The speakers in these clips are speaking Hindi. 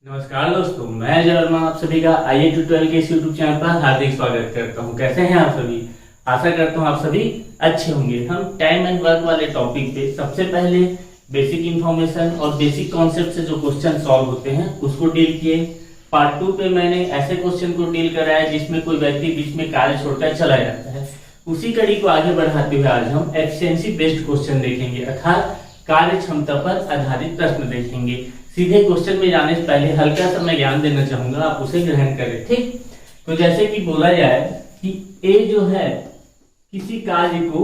नमस्कार दोस्तों, मैं जय वर्मा आप सभी का आईए ट्यूटोरियल के इस यूट्यूब चैनल पर हार्दिक स्वागत करता हूं। कैसे हैं आप सभी? आशा करता हूं आप सभी अच्छे होंगे। हम टाइम एंड वर्क वाले टॉपिक पे सबसे पहले बेसिक इंफॉर्मेशन और बेसिक कॉन्सेप्ट से जो क्वेश्चन सॉल्व होते हैं उसको डील किए। पार्ट 2 पे मैंने ऐसे क्वेश्चन को डील कराया जिसमें कोई व्यक्ति बीच में कार्य छोड़कर चला जाता है। उसी कड़ी को आगे बढ़ाते हुए आज हम एफिशिएंसी बेस्ड क्वेश्चन देखेंगे, अर्थात कार्य क्षमता पर आधारित प्रश्न देखेंगे। सीधे क्वेश्चन में जाने से पहले हल्का सा मैं ज्ञान देना चाहूंगा, आप उसे ग्रहण करें। ठीक, तो जैसे कि बोला जाए कि ए जो है किसी कार्य को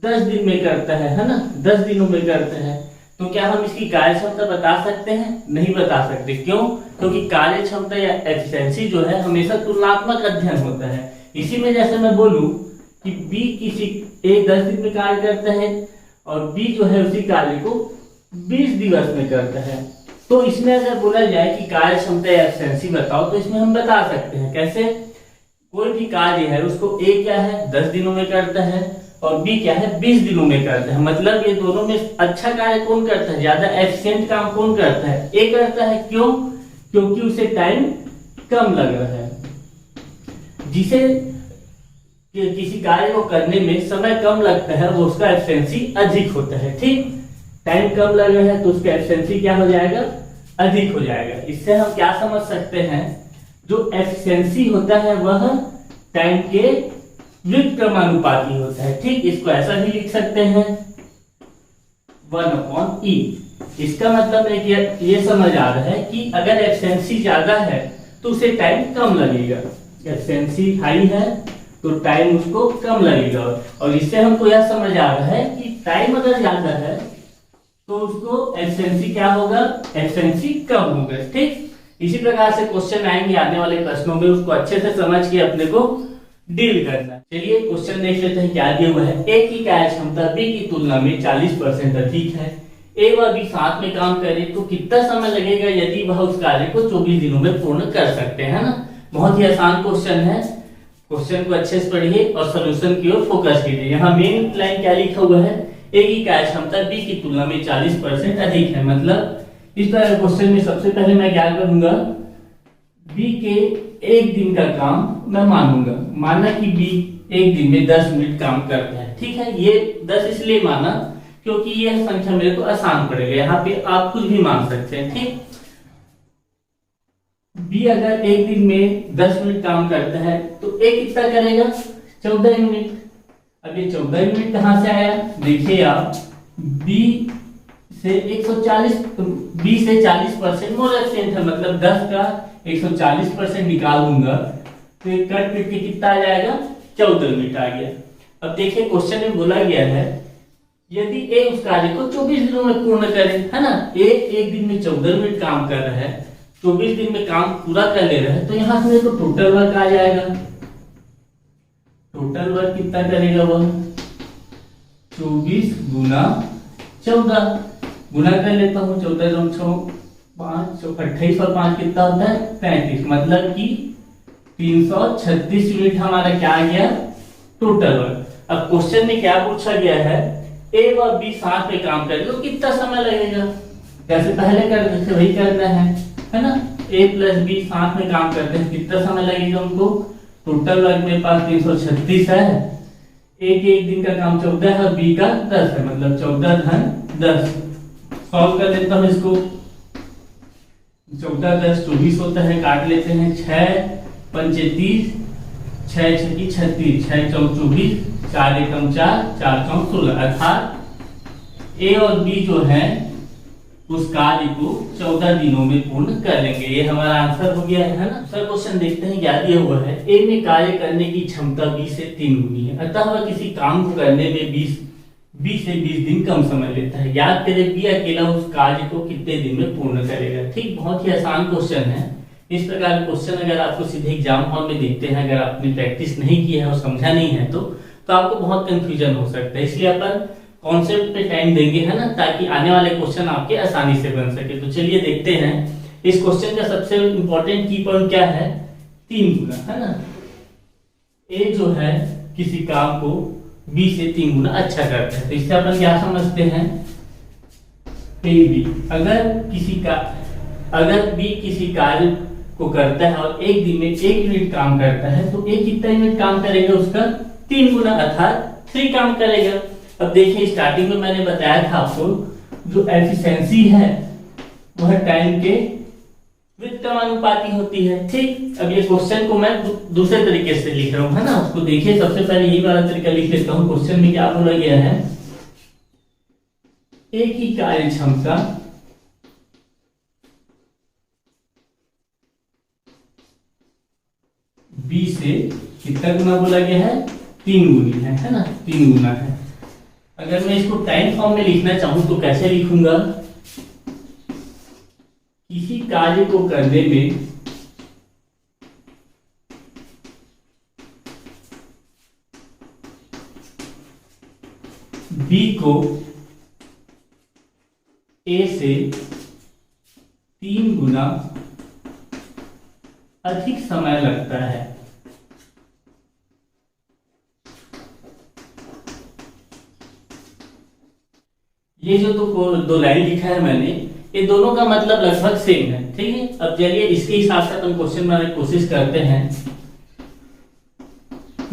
10 दिन में करता है ना, 10 दिनों में करता है, तो क्या हम इसकी कार्य क्षमता बता सकते हैं? नहीं बता सकते। क्यों? क्योंकि कार्य क्षमता या एफिशिएंसी जो है हमेशा तुलनात्मक अध्ययन होता है। इसी में जैसे मैं बोलूं कि बी किसी ए 10 दिन में कार्य करता है और बी जो है उसी कार्य को 20 दिवस में करता है, तो इसमें अगर बोला जाए कि कार्य क्षमता या एफिशिएंसी बताओ तो इसमें हम बता सकते हैं। कैसे? कोई भी कार्य है उसको ए क्या है 10 दिनों में करता है और बी क्या है 20 दिनों में करता है। मतलब ये दोनों में अच्छा कार्य कौन करता है, ज्यादा एफिशिएंट काम कौन करता है? ए करता है। क्यों? क्योंकि उसे टाइम कम लग रहा है। जिसे किसी कार्य को करने में समय कम लगता है वो उसका एफिशिएंसी अधिक होता है। ठीक, टाइम कम लग रहा है तो उसका एफिशिएंसी क्या हो जाएगा? अधिक हो जाएगा। इससे हम क्या समझ सकते हैं, जो एफिशिएंसी होता है वह टाइम के व्युत्क्रमानुपाती होता है। ठीक, इसको ऐसा भी लिख सकते हैं 1/E। इसका मतलब है कि ये समझ आ रहा है कि अगर एफिशिएंसी ज्यादा है तो उसे टाइम कम लगेगा। एफिशिएंसी हाई है तो टाइम उसको कम लगेगा, और इससे हमको यह समझ आ रहा है कि टाइम अगर ज्यादा है तो उसको एफिशिएंसी क्या होगा? एफिशिएंसी कम होगा। ठीक, इसी प्रकार से क्वेश्चन आएंगे आने वाले प्रश्नों में, उसको अच्छे से समझ के अपने को डील करना। चलिए क्वेश्चन देख लेते हैं क्या दिया हुआ है। ए की कार्य क्षमता बी की तुलना में 40% अधिक है। ए व बी साथ में काम करें तो कितना समय लगेगा यदि वह उस कार्य को 24 दिनों में पूर्ण कर सकते हैं ना। बहुत ही आसान क्वेश्चन है। क्वेश्चन को अच्छे से पढ़िए और सोल्यूशन की ओर फोकस कीजिए। यहाँ मेन लाइन क्या लिखा हुआ है, ए की कार्य क्षमता बी की तुलना में 40% अधिक है। मतलब इस तरह क्वेश्चन में सबसे पहले मैं क्या करूंगा, बी के एक दिन का काम मैं मानूंगा। माना कि बी एक दिन में 10 मिनट काम करता है। ठीक है, ये 10 इसलिए माना क्योंकि यह संख्या मेरे को आसान पड़ेगा। यहाँ पे आप कुछ भी मान सकते हैं। ठीक, बी अगर एक दिन में 10 मिनट काम करता है तो ए कितना करेगा? 14 मिनट। अब ये 14 मिनट कहां से आया? देखिए आप, बी से 40% मोर एफिशिएंट है। मतलब 10 का 140% निकाल दूंगा तो ये कट पिट के कितना आ जाएगा? 14 मिनट आ गया। अब देखिए क्वेश्चन में बोला गया है यदि ए उस कार्य को 24 दिनों में पूर्ण करे, है ना। ए एक दिन में 14 मिनट काम कर रहा है, 24 दिन में काम पूरा कर ले रहा है, तो यहां से तो टोटल वर्क आ जाएगा। टोटल वर्क कितना करेगा वह? 24 गुना 14 गुना कर लेता हूँ। 14 और 6 5 28 और 5 कितना होता है? 35। मतलब कि 336 यूनिट हमारा क्या आ गया? Total work. अब क्वेश्चन में क्या पूछा गया है, ए व बी साथ में काम करेंगे तो कितना समय लगेगा? जैसे पहले कर थे वही करना है ना। ए प्लस बी साथ में काम करते हैं, कितना समय लगेगा उनको? टोटल वर्क मेरे पास 336 है। ए के एक दिन का काम 14 है और बी का 10 है, मतलब 14 धन 10। सॉल्व कर लेता हूं इसको। 14 10 24 होता है, काट लेते हैं। 6 पंचे 30, 6 छकी 36, 6 चौक 24, 4 एकम 4, 4 चौक 16। अर्थात ए और बी जो है उस कार्य को 14 दिनों में पूर्ण कर लेंगे। ये हमारा आंसर हो गया है ना। दूसरा क्वेश्चन देखते हैं क्या दिया हुआ है। ए में कार्य करने की क्षमता बी से 3 गुनी है, अतः वह किसी काम को करने में 20 से 20 दिन कम समय लेता है। याद करें बी अकेला उस कार्य को कितने दिन में पूर्ण करेगा। ठीक, बहुत ही आसान क्वेश्चन है। इस प्रकार क्वेश्चन अगर आपको सीधे एग्जाम हॉल में देखते हैं, अगर आपने प्रैक्टिस नहीं की है और समझा नहीं है तो आपको बहुत कंफ्यूजन हो सकता है। इसलिए अपन कॉन्सेप्ट पे टाइम देंगे, है ना, ताकि आने वाले क्वेश्चन आपके आसानी से बन सके। तो चलिए देखते हैं इस क्वेश्चन का सबसे इंपॉर्टेंट की पॉइंट क्या है? 3 गुना, है ना। ए जो है किसी काम को बी से 3 गुना अच्छा करता है, तो इससे अपन क्या समझते हैं? ए बी अगर किसी का अगर बी किसी कार्य को करता है और एक दिन में 1 यूनिट काम करता है तो ए कितना यूनिट काम करेगा, उसका 3 गुना अर्थात 3 काम करेगा। अब देखिए स्टार्टिंग में मैंने बताया था आपको जो एफिशिएंसी है वह टाइम के व्युत्क्रमानुपाती होती है। ठीक, अब ये क्वेश्चन को मैं दूसरे तरीके से लिख रहा हूं, है ना। उसको देखिए, सबसे पहले यही वाला तरीका लिख लेता हूं। क्वेश्चन में क्या बोला गया है, एक ही कार्य क्षमता बी से कितना गुना बोला गया है, 3 गुनी है ना, 3 गुना है। अगर मैं इसको टाइम फॉर्म में लिखना चाहूं तो कैसे लिखूंगा, किसी कार्य को करने में बी को ए से 3 गुना अधिक समय लगता है। ये जो दो लाइन लिखा है मैंने, ये दोनों का मतलब लगभग सेम है। ठीक है, अब चलिए इसके हिसाब से अपन क्वेश्चन बनाने की कोशिश करते हैं।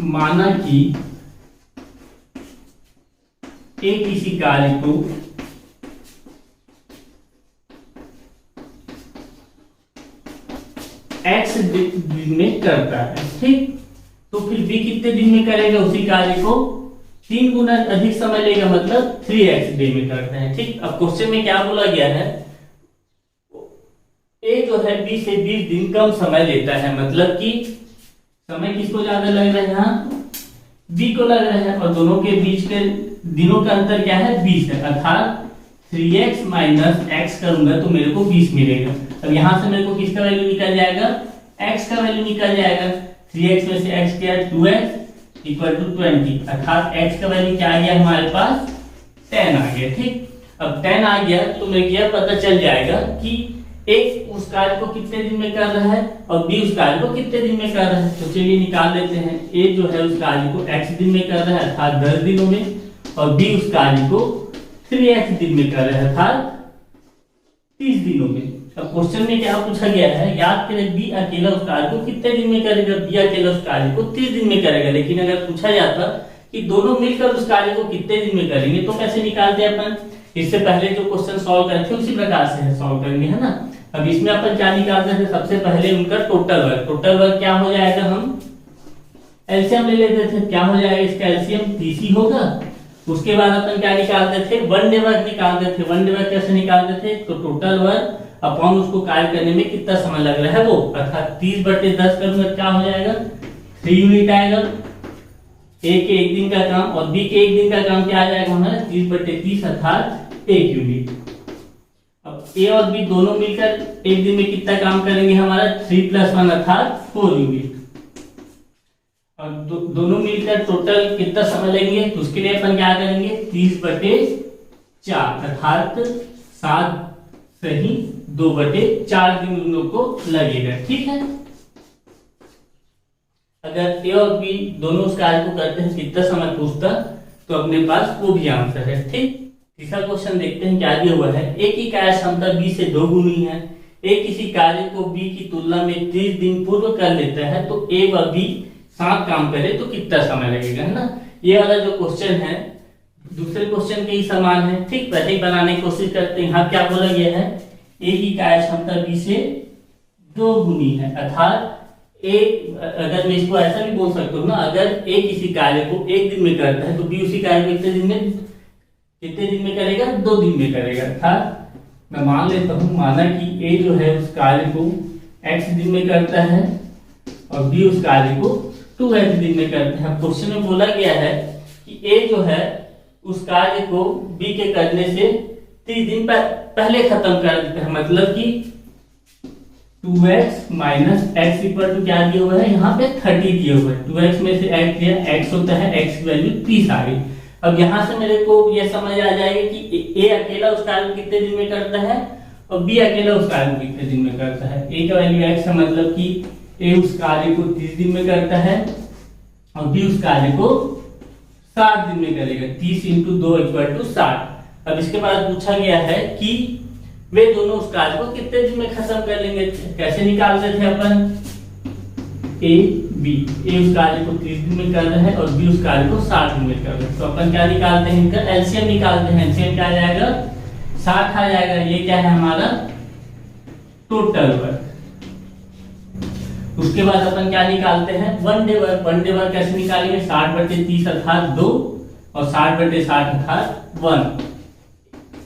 माना कि ए किसी कार्य को x दिन में करता है, ठीक, तो फिर b कितने दिन में करेगा, उसी कार्य को 3 गुना अधिक समय लेगा, मतलब 3x डे में करता है। ठीक, अब क्वेश्चन में क्या बोला गया है, ए जो है बी से 20 दिन कम समय लेता है, मतलब कि समय किसको ज्यादा लग रहा है, यहाँ बी को लग रहा है, और दोनों के बीच के दिनों का अंतर क्या है, 20 है, अर्थात 3x माइनस x करूंगा तो मेरे को 20 मिलेगा। अब यहां से मेरे को किसका वैल्यू निकल जाएगा, x का वैल्यू निकल जाएगा। 3x में से x क्या है, 2x इक्वल टू 20, अर्थात x का वैल्यू क्या आ गया हमारे पास, 10 आ गया। ठीक, अब 10 आ गया तो मेरे यह पता चल जाएगा कि एक उस कार्य को कितने दिन में कर रहा है और बी उस कार्य को कितने दिन में कर रहा है। तो चलिए निकाल देते हैं, ए जो है उस कार्य को x दिन में कर रहा है अर्थात 10 दिनों में, और बी उस कार्य को 3x दिन में कर रहा है अर्थात 30 दिनों में। अब क्वेश्चन में क्या पूछा गया है, याद करें बी अकेला उस कार्य को कितने दिन में करेगा, बी अकेला उस कार्य को 30 दिन में करेगा। लेकिन अगर पूछा जाता कि दोनों मिलकर उस कार्य को कितने दिन में करेंगे तो कैसे निकालते हैं अपन, इससे पहले जो क्वेश्चन सॉल्व करे थे उसी प्रकार से सॉल्व करेंगे, है ना। अब इसमें अपन क्या निकालते थे, सबसे पहले उनका टोटल वर्क क्या हो जाएगा, हम एलसीएम ले लेते थे, क्या हो जाएगा इसका एलसीएम 30 होगा। उसके बाद अपन क्या निकालते थे, वन डे वर्क निकालते थे। वन डे वर्क कैसे निकालते थे, तो टोटल वर्क अपॉन उसको कार्य करने में कितना समय लग रहा है वो, अर्थात 30/10 करूंगा क्या हो जाएगा, 3 यूनिट आएगा। ए के 1 दिन का काम और बी के 1 दिन का काम क्या आ जाएगा हमारा, 30/30 अर्थात 1 यूनिट। अब ए और बी दोनों मिलकर 1 दिन में कितना काम करेंगे, हमारा 3 + 1 अर्थात 4 यूनिट। और दोनों मिलकर टोटल कितना समय लेंगे, तो उसके लिए अपन क्या करेंगे, 30/4 अर्थात 7 सही 2/4 दिन उन लोग को लगेगा। ठीक है, अगर ए और बी दोनों उस कार्य को करते हैं कितना समय पूछता तो अपने पास वो भी आंसर है। ठीक, तीसरा क्वेश्चन देखते हैं क्या दिया हुआ है। ए की कार्य क्षमता बी से 2 गुनी है। ए किसी कार्य को बी की तुलना में 30 दिन पूर्व कर लेता है, तो ए व बी साथ काम करे तो कितना समय लगेगा, है ना। ये वाला जो क्वेश्चन है दूसरे क्वेश्चन के ही समान है। ठीक, वैसे ही बनाने की कोशिश करते हैं। यहाँ क्या बोला गया है, ए की कार्य क्षमता बी से 2 गुनी है, अर्थात ए, अगर मैं इसको ऐसा भी बोल सकता हूँ ना, अगर ए किसी कार्य को 1 दिन में करता है तो बी उसी कार्य को कितने दिन में करेगा, 2 दिन में करेगा। अर्थात मैं मान लेता हूँ, माना कि ए जो है उस कार्य को x दिन में करता है और बी उस कार्य को 2x दिन में करते हैं। क्वेश्चन में बोला गया है कि ए जो है उस कार्य को बी के करने से 30 दिन पहले खत्म कर देते हैं, मतलब कि 2x minus x equal to क्या दिया हुआ है, यहाँ पे 30 दिया हुआ है। 2x में से x दिया, x होता है, x की वैल्यू 30 आ गई। अब यहाँ से मेरे को यह समझ आ जाएगा कि ए अकेला उस कार्य को कितने दिन में करता है और बी अकेला उस कार्य को कितने दिन में करता है। ए का वैल्यू x है, मतलब कि ए उस कार्य को 30 दिन में करता है और बी उस कार्य को 60 दिन में करेगा। 30 × 2 = 60। अब इसके बाद पूछा गया है कि वे दोनों उस कार्य को कितने दिन में खत्म कर लेंगे। कैसे निकालते थे अपन, ए बी, ए उस कार्य को 30 दिन में कर रहा है और बी उस कार्य को 60 दिन में कर रहा है, तो अपन क्या निकालते हैं, इनका एलसीएम निकालते हैं। एलसीएम क्या आ जाएगा, 60 आ जाएगा। ये क्या है हमारा टोटल वर्क। उसके बाद अपन क्या निकालते हैं, one day work. One day work कैसे निकालेंगे, 60/30 अर्थात 2 और 60/60 अर्थात 1।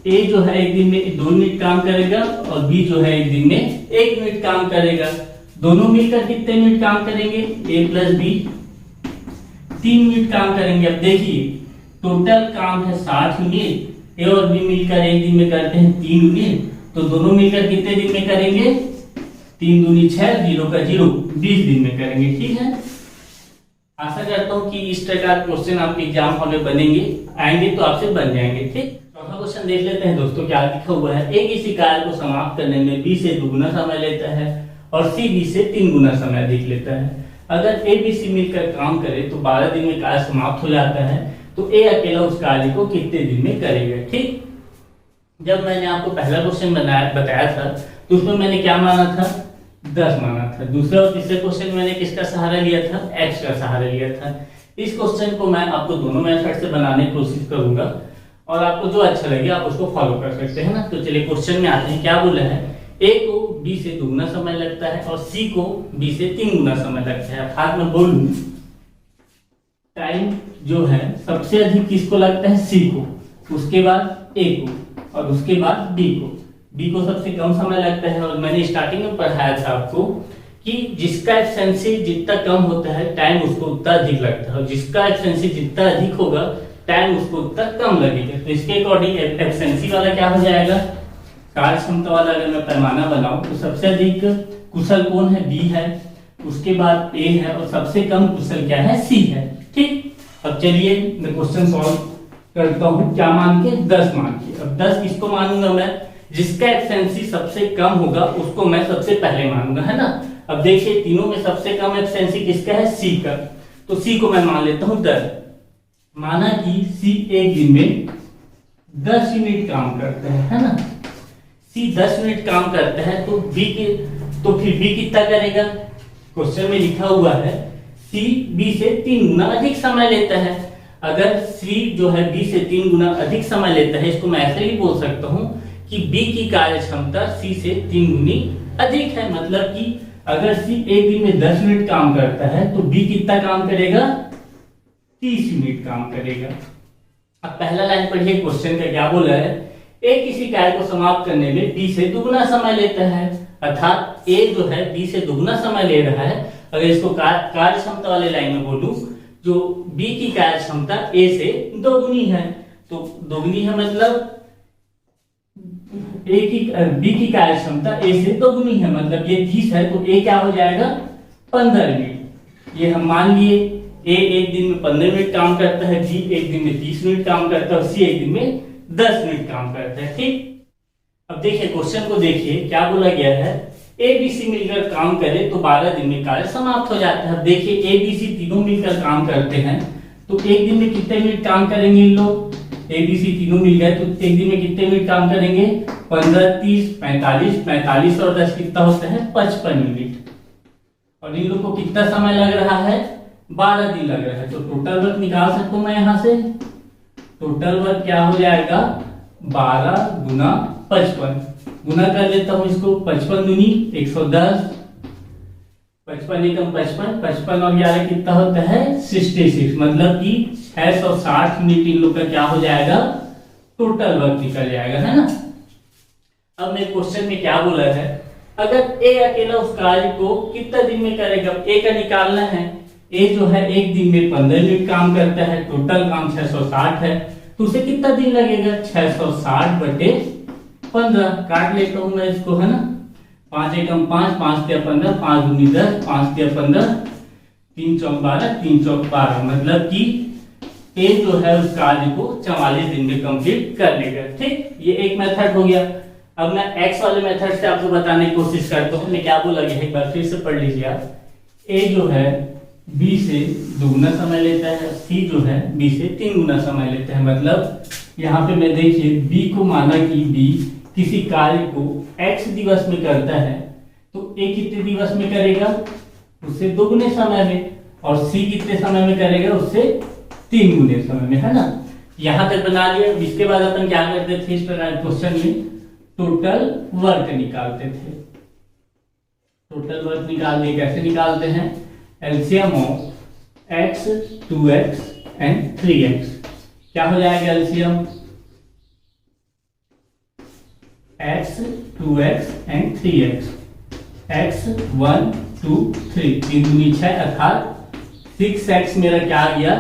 ए जो है एक दिन में 2 मिनट काम करेगा और बी जो है एक दिन में 1 मिनट काम करेगा। दोनों मिलकर कितने मिनट काम करेंगे, ए प्लस बी 3 मिनट काम करेंगे। अब देखिए टोटल काम है 60 यूनिट, ए और बी मिलकर एक दिन में करते हैं 3 यूनिट, तो दोनों मिलकर कितने दिन में करेंगे, 3 दूनी 6, 0 का 0, 20 दिन में करेंगे। ठीक है, आशा करता हूँ कि इस तरह का क्वेश्चन आपके एग्जाम हॉल में बनेंगे, आएंगे तो आपसे बन जाएंगे। ठीक, चौथा क्वेश्चन देख लेते हैं दोस्तों, क्या लिखा हुआ है। ए किसी कार्य को समाप्त करने में बी से 2 गुना समय लेता है और सी बी से 3 गुना समय अधिक लेता है। अगर ए बी सी मिलकर काम करे तो 12 दिन में कार्य समाप्त हो जाता है, तो ए अकेला उस कार्य को कितने दिन में करेगा। ठीक, जब मैंने आपको पहला क्वेश्चन बताया था तो उसमें मैंने क्या माना था, 10 माना था। दूसरा और तीसरे क्वेश्चन में मैंने किसका सहारा लिया था, एक्स का सहारा लिया था। इस क्वेश्चन को मैं आपको दोनों मेथड से बनाने की कोशिश करूंगा और आपको जो अच्छा लगे आप उसको फॉलो कर सकते हैं ना। तो चलिए क्वेश्चन में आते हैं। क्या बोला है, ए को बी से 2 गुना समय लगता है और सी को बी से 3 गुना समय लगता है। अर्थात मैं बोलूं टाइम जो है सबसे अधिक किसको लगता है, सी को, उसके बाद ए को और उसके बाद बी को। बी को सबसे कम समय लगता है और मैंने स्टार्टिंग में पढ़ाया था आपको कि जिसका एफिशिएंसी जितना कम होता है टाइम उसको उतना अधिक लगता है और जिसका एफिशिएंसी जितना अधिक होगा टाइम उसको उतना कम लगेगा। तो इसके अकॉर्डिंग एफिशिएंसी वाला क्या हो जाएगा, कार्य क्षमता वाला अगर मैं पैमाना बनाऊं तो सबसे अधिक कुशल कौन है, बी है, उसके बाद ए है और सबसे कम कुशल क्या है, सी है। ठीक, अब चलिए मैं क्वेश्चन सॉल्व करता हूं। क्या मान के, 10 मान के। अब 10 किसको मानूंगा मैं, जिसका एफिशिएंसी सबसे कम होगा उसको मैं सबसे पहले मानूंगा, है ना। अब देखिए तीनों में सबसे कम एफिशिएंसी किसका है, सी का, तो सी को मैं मान लेता हूं 10। माना कि सी एक दिन में 10 यूनिट काम करता है ना। सी 10 मिनट काम करता है तो फिर बी कितना करेगा, क्वेश्चन में लिखा हुआ है सी बी से 3 गुना अधिक समय लेता है। अगर सी जो है बी से 3 गुना अधिक समय लेता है, इसको मैं ऐसे ही बोल सकता हूं कि बी की कार्य क्षमता सी से 3 गुनी अधिक है। मतलब कि अगर सी एक दिन में 10 मिनट काम करता है तो बी कितना काम करेगा, 30 यूनिट काम करेगा। अब पहला लाइन पढ़िए, क्वेश्चन का क्या बोला है, ए किसी कार्य को समाप्त करने में बी से 2 गुना समय लेता है। अर्थात ए जो है बी से 2 गुना समय ले रहा है। अगर इसको कार्य क्षमता वाले लाइन में बोलूं, जो बी की कार्य क्षमता ए से 2 गुनी है, तो 2 गुनी है मतलब बी की कार्य क्षमता ए से 2 गुनी है, मतलब ये 30 है तो ए क्या हो जाएगा, 15 मिनट। ये हम मान लिए ए एक दिन में 15 मिनट काम करता है, बी एक दिन में 30 मिनट काम करता है और सी एक दिन में 10 मिनट काम करता है। ठीक, अब देखिए क्वेश्चन को देखिए, क्या बोला गया है, ए बी सी मिलकर काम करे तो 12 दिन में कार्य समाप्त हो जाता है। अब देखिए ए बी सी तीनों मिलकर काम करते हैं तो एक दिन में कितने मिनट काम करेंगे इन लोग, ए बी सी तीनों मिल गए तो एक दिन में कितने मिनट काम करेंगे, 15, 30, 45, 45 और 10 कितना होता है, 55 मिनट। और इन लोग को कितना समय लग रहा है, 12 दिन लग रहा है। तो टोटल वर्क निकाल सकता हूं मैं यहां से। टोटल वर्क क्या हो जाएगा, 12 गुना 55, गुना कर लेता हूं इसको, 55 दूनी 110, 55 एकम 55, 55 और 11 कितना होता है, 66। मतलब कि 660 मिनट इन लोग का क्या हो जाएगा, टोटल वर्क निकल जाएगा, है ना। अब मैं क्वेश्चन में क्या बोला है, अगर ए अकेला उस कार्य को कितना दिन में करेगा, ए का निकालना है। ए जो है एक दिन में 15 मिनट काम करता है, टोटल काम 660 है, तो उसे कितना दिन लगेगा, 660/15। काट लेता हूं मैं इसको, है ना। 5 एकम 5, 5 तिया 15, 5 दूनी 10, 5 तिया 15, 3 चौक 12, 3 चौक 12। मतलब कि ए जो है उस कार्य को 44 दिन में कंप्लीट कर लेगा। ठीक, ये एक मेथड हो गया। अब मैं एक्स वाले मेथड से आपको बताने की कोशिश करता हूँ। क्या बोला गया है, एक बार फिर से पढ़ लीजिए आप। ए जो है बी से 2 गुना समय लेता है, सी जो है बी से 3 गुना समय लेता है। मतलब यहाँ पे मैं देखिए बी को माना कि बी किसी कार्य को x दिवस में करता है तो a कितने दिवस में करेगा, उससे 2 गुने समय में, और c कितने समय में करेगा, उससे 3 गुने समय में, है ना। यहां तक बना लिया। इसके बाद अपन क्या करते थे इस प्रकार क्वेश्चन में, टोटल वर्क निकालते थे। टोटल वर्क निकालने कैसे निकालते हैं, LCM of x, 2x and 3x। क्या हो जाएगा LCM, x, 2x and 3x, x 1 2 3, 3 दूनी 6 अर्थात 6x मेरा क्या आ गया,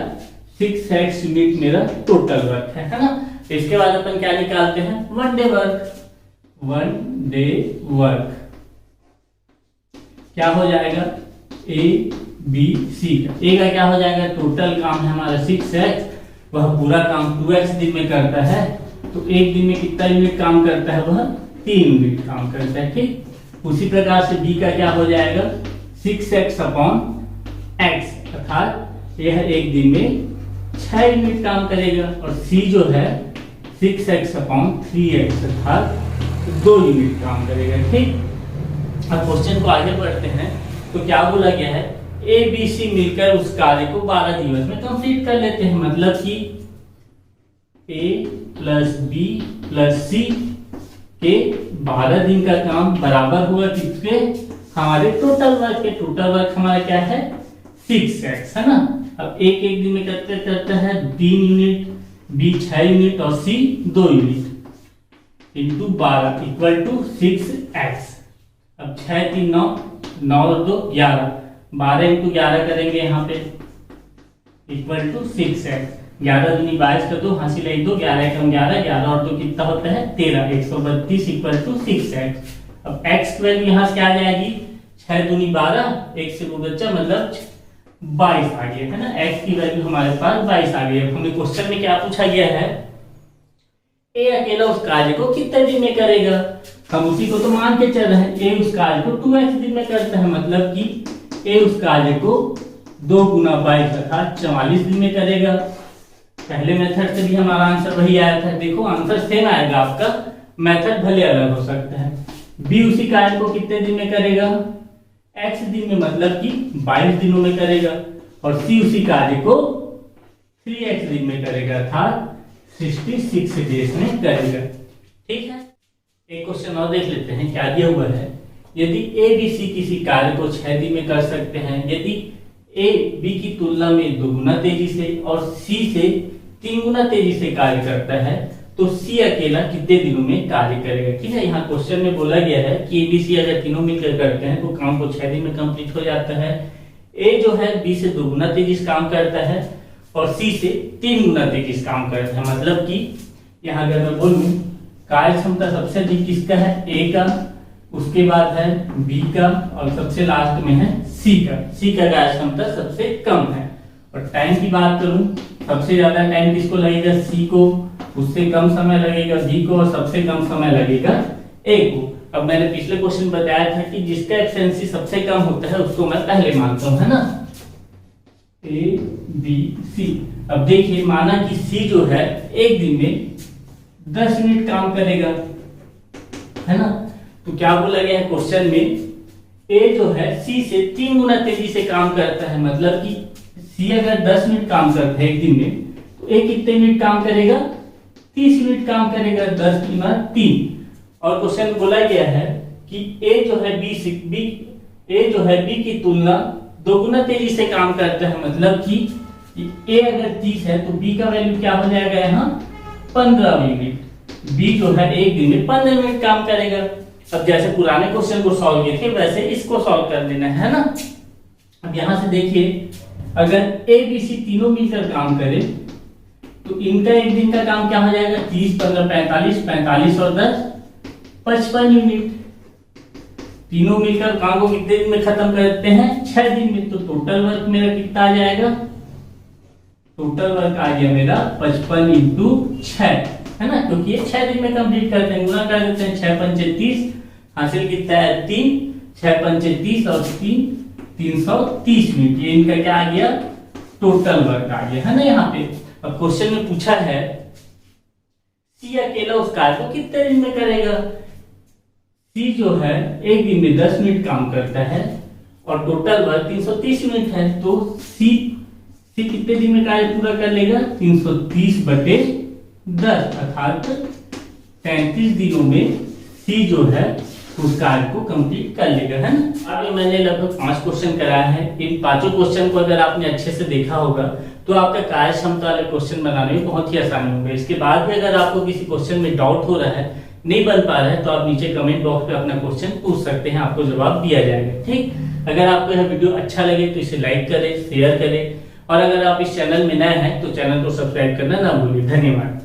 6x यूनिट मेरा टोटल वर्क है ना। इसके बाद अपन क्या निकालते हैं, one day work. One day work क्या हो जाएगा, ए बी सी का, ए का क्या हो जाएगा, टोटल काम है हमारा 6x, वह पूरा काम 2x दिन में करता है, तो एक दिन में कितना यूनिट काम करता है, वह 3 यूनिट काम करता है। ठीक, उसी प्रकार से बी का क्या हो जाएगा, 6x अपॉन x, अर्थात यह एक दिन में 6 यूनिट काम करेगा, और सी जो है 6x अपॉन 3x, अर्थात 2 यूनिट काम करेगा। ठीक, अब क्वेश्चन को आगे बढ़ते हैं। तो क्या बोला गया है, ए बी सी मिलकर उस कार्य को 12 दिवस में कंप्लीट कर लेते हैं। मतलब कि ए प्लस बी प्लस सी के 12 दिन का काम बराबर हुआ किसके, हमारे टोटल वर्क के। टोटल वर्क हमारा क्या है, 6x, है ना। अब एक एक दिन में करते करते हैं 3 यूनिट, बी 6 यूनिट और C 2 unit into 12 equal to 6x। अब 6 3 9, 9 और 2 11, 12 इंटू 11 करेंगे यहाँ पे इक्वल टू 6x। 11 दूनी 22 कर दो, हासिल 1 2, 11 कम 11, 11 और 2 कितना होता है 13, 132 इक्वल टू 6x। अब x की वैल्यू यहाँ से क्या आ जाएगी, 6 दूनी 12, 1 से 2 बच्चा मतलब 22 आ गया, है ना। x की वैल्यू हमारे पास 22 आ गई। अब हमें क्वेश्चन में क्या पूछा गया है, ए अकेला उस कार्य को कितने दिन में करेगा। हम उसी को तो मान के चल रहे हैं, ए उस कार्य को 2x दिन में करता है, मतलब कि ए उस कार्य को 2 गुना 22 अर्थात 44 दिन में करेगा। पहले मेथड से भी हमारा आंसर वही आया था। देखो आंसर सेम आएगा आपका, मेथड भले अलग हो सकता है। बी उसी कार्य को कितने दिन में करेगा, x दिन में, मतलब कि 22 दिनों में करेगा, और सी उसी कार्य को 3x दिन में करेगा अर्थात 66 डेज में करेगा। ठीक है, एक क्वेश्चन और देख लेते हैं क्या दिया हुआ है। यदि ए बी सी किसी कार्य को 6 दिन में कर सकते हैं, यदि ए बी की तुलना में 2 गुना तेजी से और सी से 3 गुना तेजी से कार्य करता है, तो सी अकेला कितने दिनों में कार्य करेगा। ठीक है, यहाँ क्वेश्चन में बोला गया है कि ए बी सी अगर तीनों मिलकर करते हैं तो काम को 6 दिन में कंप्लीट हो जाता है। ए जो है बी से 2 गुना तेजी से काम करता है और सी से 3 गुना तेजी से काम करता है। मतलब कि यहाँ अगर मैं बोलूं कार्य क्षमता सबसे अधिक किसका है, ए का, उसके बाद है बी का, और सबसे लास्ट में है सी का। सी का कार्य क्षमता सबसे कम है। और टाइम की बात करूं, सबसे ज्यादा टाइम किसको लगेगा, सी को, उससे कम समय लगेगा बी को, और सबसे कम समय लगेगा ए को। अब मैंने पिछले क्वेश्चन बताया था कि जिसका एफिशिएंसी सबसे कम होता है उसको मैं पहले मानता हूं, है ना, ए बी सी। अब देखिए माना कि सी जो है एक दिन में 10 मिनट काम करेगा, है ना। तो क्या बोला गया है क्वेश्चन में, ए जो है सी से 3 गुना तेजी से काम करता है। मतलब कि सी अगर 10 मिनट काम करता है एक दिन में, तो ए कितने मिनट काम करेगा, 30 मिनट काम करेगा, 10 गुना 3। और क्वेश्चन में बोला गया है कि ए जो है बी की तुलना 2 गुना तेजी से काम करता है। मतलब कि ए अगर 30 है तो बी का वैल्यू क्या हो जाएगा यहाँ 15 यूनिट। बी जो है एक दिन में 15 मिनट काम करेगा। अब जैसे पुराने क्वेश्चन को सॉल्व किए थे वैसे इसको सॉल्व कर लेना है ना। अब यहां से देखिए अगर ए बी सी तीनों मिलकर काम करे तो इनका एक दिन का काम क्या हो जाएगा, 30 15 45, 45 और 10 55 यूनिट। तीनों मिलकर काम को कितने दिन में खत्म करते हैं, 6 दिन में। तो टोटल वर्क मेरा कितना आ जाएगा, टोटल वर्क आ गया मेरा 55 इंटू 6, है ना, क्योंकि ये 6 दिन में कंप्लीट करते हैं, गुना कर देते हैं, 6 पंचे 30, हासिल कितना है 3, 6 पंचे 30 और 3 330 मिनट। ये इनका क्या आ गया, टोटल वर्क आ गया, है ना। यहाँ पे अब क्वेश्चन में पूछा है सी अकेला उस कार्य को कितने दिन में करेगा। सी जो है एक दिन में 10 मिनट काम करता है और टोटल वर्क 330 मिनट है, तो सी कितने दिन में कार्य पूरा कर लेगा, 330/10 अर्थात 37 दिनों में सी जो है उस कार्य को कंप्लीट कर लेगा, है ना। अभी मैंने लगभग 5 क्वेश्चन कराया है। इन 5 क्वेश्चन को अगर आपने अच्छे से देखा होगा तो आपका कार्य क्षमता वाले क्वेश्चन बनाने में बहुत ही आसानी होगी। इसके बाद भी अगर आपको किसी क्वेश्चन में डाउट हो रहा है, नहीं बन पा रहा है, तो आप नीचे कमेंट बॉक्स पे अपना क्वेश्चन पूछ सकते हैं, आपको जवाब दिया जाएगा। ठीक, अगर आपको यह वीडियो अच्छा लगे तो इसे लाइक करें, शेयर करें, और अगर आप इस चैनल में नए हैं तो चैनल को सब्सक्राइब करना ना भूलिए। धन्यवाद।